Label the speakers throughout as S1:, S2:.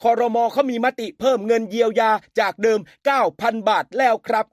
S1: ครม.เขามีมติเพิ่มเงินเยียวยาจากเดิม 9,000 บาทแล้วครับ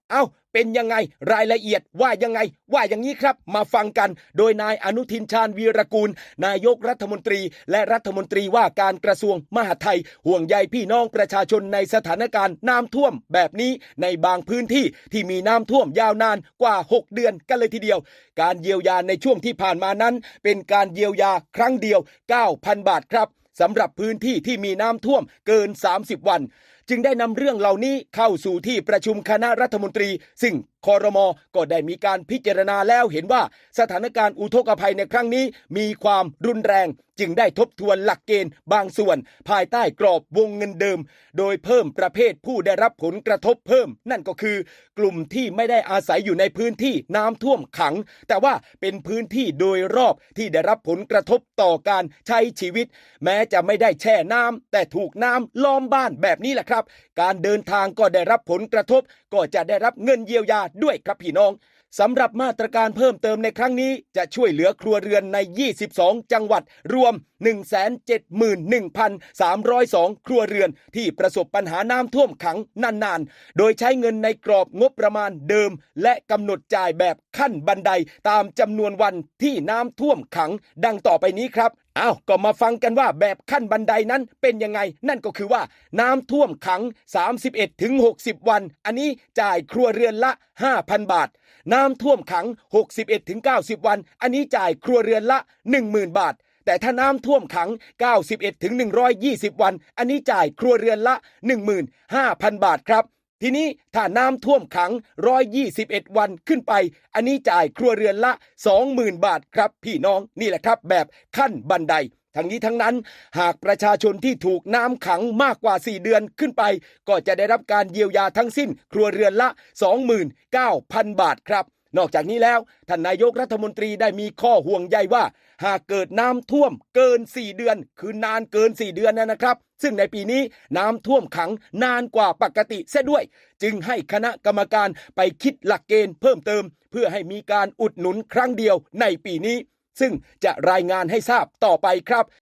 S1: เป็นยังไงรายละเอียดว่ายังไงว่าอย่างนี้ครับมาฟังกันโดยนายอนุทินชาญวีรกูลนายกรัฐมนตรีและรัฐมนตรีว่าการกระทรวงมหาดไทยห่วงใยพี่น้องประชาชนในสถานการณ์น้ำท่วมแบบนี้ในบางพื้นที่ที่มีน้ำท่วมยาวนานกว่า6เดือนกันเลยทีเดียวการเยียวยาในช่วงที่ผ่านมานั้นเป็นการเยียวยาครั้งเดียว 9,000 บาทครับสำหรับพื้นที่ที่มีน้ำท่วมเกิน30 วันจึงได้นำเรื่องเหล่านี้เข้าสู่ที่ประชุมคณะรัฐมนตรีซึ่งครม.ก็ได้มีการพิจารณาแล้วเห็นว่าสถานการณ์อุทกภัยในครั้งนี้มีความรุนแรงจึงได้ทบทวนหลักเกณฑ์บางส่วนภายใต้กรอบวงเงินเดิมโดยเพิ่มประเภทผู้ได้รับผลกระทบเพิ่มนั่นก็คือกลุ่มที่ไม่ได้อาศัยอยู่ในพื้นที่น้ำท่วมขังแต่ว่าเป็นพื้นที่โดยรอบที่ได้รับผลกระทบต่อการใช้ชีวิตแม้จะไม่ได้แช่น้ำแต่ถูกน้ำล้อมบ้านแบบนี้แหละครับการเดินทางก็ได้รับผลกระทบก็จะได้รับเงินเยียวยาด้วยครับพี่น้องสำหรับมาตรการเพิ่มเติมในครั้งนี้จะช่วยเหลือครัวเรือนใน22จังหวัดรวม 171,302 ครัวเรือนที่ประสบปัญหาน้ำท่วมขังนานๆโดยใช้เงินในกรอบงบประมาณเดิมและกำหนดจ่ายแบบขั้นบันไดตามจำนวนวันที่น้ำท่วมขังดังต่อไปนี้ครับก็มาฟังกันว่าแบบขั้นบันไดนั้นเป็นยังไงนั่นก็คือว่าน้ำท่วมขัง 31-60 วันอันนี้จ่ายครัวเรือนละ 5,000 บาทน้ำท่วมขัง 61-90 วันอันนี้จ่ายครัวเรือนละ 10,000 บาทแต่ถ้าน้ำท่วมขัง 91-120 วันอันนี้จ่ายครัวเรือนละ 15,000 บาทครับทีนี้ถ้าน้ำท่วมขัง121วันขึ้นไปอันนี้จ่ายครัวเรือนละ 20,000 บาทครับพี่น้องนี่แหละครับแบบขั้นบันไดทั้งนี้ทั้งนั้นหากประชาชนที่ถูกน้ำขังมากกว่า4เดือนขึ้นไปก็จะได้รับการเยียวยาทั้งสิ้นครัวเรือนละ 29,000 บาทครับนอกจากนี้แล้วท่านนายกรัฐมนตรีได้มีข้อห่วงใยว่าหากเกิดน้ำท่วมเกิน4เดือนคือนานเกิน4เดือนนะครับซึ่งในปีนี้น้ำท่วมขังนานกว่าปกติเสียด้วยจึงให้คณะกรรมการไปคิดหลักเกณฑ์เพิ่มเติมเพื่อให้มีการอุดหนุนครั้งเดียวในปีนี้ซึ่งจะรายงานให้ทราบต่อไปครับ